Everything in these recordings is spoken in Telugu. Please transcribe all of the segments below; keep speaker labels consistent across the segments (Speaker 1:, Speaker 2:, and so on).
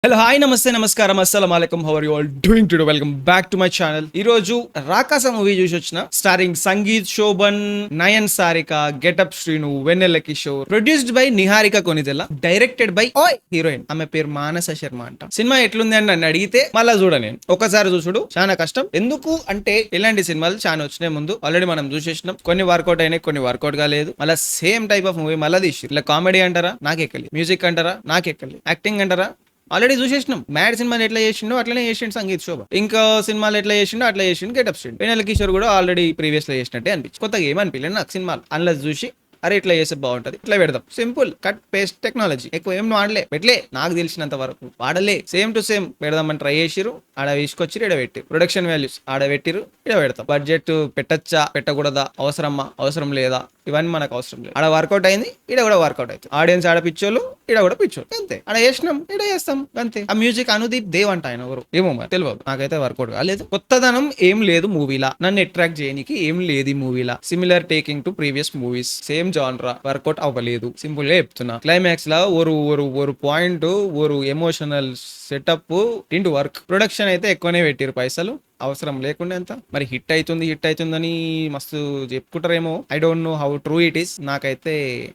Speaker 1: హలో హాయ్ నమస్తే నమస్కారం అస్సలం వాలేకుమ్ how are you all doing today welcome back to my channel. ఈ రోజు రాకాస మూవీ చూసి వచ్చిన starring Sangeeth Shobhan, Nayan Sarika, getup Srinu, Vennela Kishore, produced by Niharika Konidela, directed by heroine ఆమె పేరు మానస శర్మ అంట. సినిమా ఎట్లుంది అని నన్ను అడిగితే మళ్ళా నేను ఒకసారి చూసుడు చాలా కష్టం. ఎందుకు అంటే ఇలాంటి సినిమాలు చాలా వచ్చినాయి ముందు, ఆల్రెడీ మనం చూసేసినాం. కొన్ని వర్కౌట్ అయినాయి, కొన్ని వర్కౌట్ కాలేదు. మళ్ళీ సేమ్ టైప్ ఆఫ్ మూవీ మళ్ళీ తీసి ఇలా కామెడీ అంటారా నాకెక్కలి, మ్యూజిక్ అంటారా నాకెక్కలి, యాక్టింగ్ అంటారా ఆల్రెడీ చూసేసినాం. మ్యాడ్ సినిమాలు ఎట్లా చేసిండో అట్లనే చేసిండు సంగీత్ శోభ, ఇంకా సినిమాలు ఎట్లా చేసిండో అట్లా చేసిండు గెటప్ స్ట్రీట్. వెన్నెల కిషోర్ కూడా ఆల్రెడీ ప్రీవియస్ లో చేసినట్టే అనిపించింది, కొత్తగా ఏమనిపించలేదు నాకు సినిమాలు. అందులో చూసి అరే ఇట్లా చేస్తే బాగుంటది, ఇట్లా పెడదాం, సింపుల్ కట్ పేస్ట్ టెక్నాలజీ, ఎక్కువ ఏం వాడలే పెట్టలే, నాకు తెలిసినంత వరకు వాడలే, సేమ్ టు సేమ్ పెడదామని ట్రై చేసిరు, ఆడ తీసుకొచ్చి ఇడ పెట్టి ప్రొడక్షన్ వాల్యూస్ ఆడ పెట్టిరు, ఇడ పెడతాం. బడ్జెట్ పెట్టచ్చా పెట్టకూడదా, అవసరమా అవసరం లేదా, ఇవన్నీ మనకు అవసరం లేదు. ఆడ వర్కౌట్ అయింది, ఇడ కూడా వర్కౌట్ అవుతుంది. ఆడియన్స్ ఆడ పిచ్చోళ్ళు, ఇడ కూడా పిచ్చోళ్ళు, అంతే. ఆడ చేసినాం, ఇడ చేస్తాం, అంతే. ఆ మ్యూజిక్ అనుదీప్ దేవ్ అంట ఆయన ఎవరు ఏమో మరి తెలియదు, నాకైతే వర్కౌట్ కాలేదు. కొత్తదనం ఏం లేదు మూవీలా, నన్ను అట్రాక్ట్ చేయడానికి ఏం లేదు ఈ మూవీలా. Similar taking to previous movies, same genre, work out అవ్వలేదు. సింపుల్ గా చెప్తున్నా. క్లైమాక్స్ లా ఒక పాయింట్, ఒక emotional setup into work. Production అయితే ఎక్కువనే పెట్టిరు పైసలు, అవసరం లేకుండా ఎంత. మరి హిట్ అవుతుందని మస్తు చెప్పుకుంటారేమో, I don't know how true it is, నాకైతే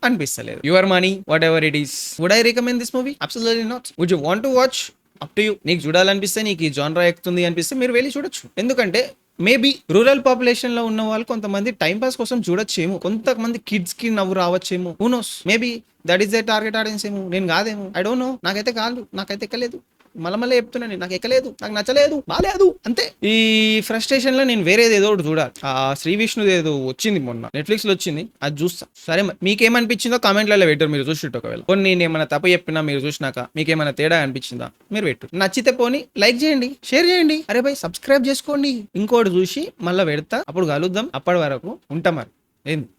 Speaker 1: అనిపిస్తలేదు. Your money whatever it is. Would I recommend this movie? Absolutely not. Would you want to watch? Up to you. నీకు చూడాలనిపిస్తే, నీకు ఈ జాన్రా ఎక్కుతుంది అనిపిస్తే మీరు వెళ్ళి చూడొచ్చు. ఎందుకంటే మేబీ రూరల్ పాపులేషన్ లో ఉన్న వాళ్ళు కొంతమంది టైం పాస్ కోసం చూడొచ్చేమో, కొంతమంది కిడ్స్ కి నవ్వు రావచ్చేమో, who knows, maybe that is the target audience ఏమో, నేను కాదేమో, ఐ డోంట్ నో. నాకైతే కాదు, నాకైతే ఎక్కలేదు. మళ్ళీ చెప్తున్నాను, నాకు ఎక్కలేదు, నాకు నచ్చలేదు, బాలేదు, అంతే. ఈ ఫ్రస్ట్రేషన్ లో నేను వేరేది ఏదో ఒకటి చూడాలి. ఆ శ్రీ విష్ణుది ఏదో వచ్చింది మొన్న నెట్ఫ్లిక్స్ లో వచ్చింది, అది చూస్తా. సరే మీకేమనిపించిందో కామెంట్లలో పెట్టారు, మీరు చూసిట్టు. ఒకవేళ కొన్ని నేను ఏమైనా తప్పు చెప్పినా మీరు చూసినాక మీకేమైనా తేడా అనిపించిందా మీరు పెట్టు. నచ్చితే పోనీ లైక్ చేయండి, షేర్ చేయండి, అరే బై సబ్స్క్రైబ్ చేసుకోండి. ఇంకోటి చూసి మళ్ళీ పెడతా, అప్పుడు కలుద్దాం. అప్పటి వరకు ఉంటా మరి, ఏంది.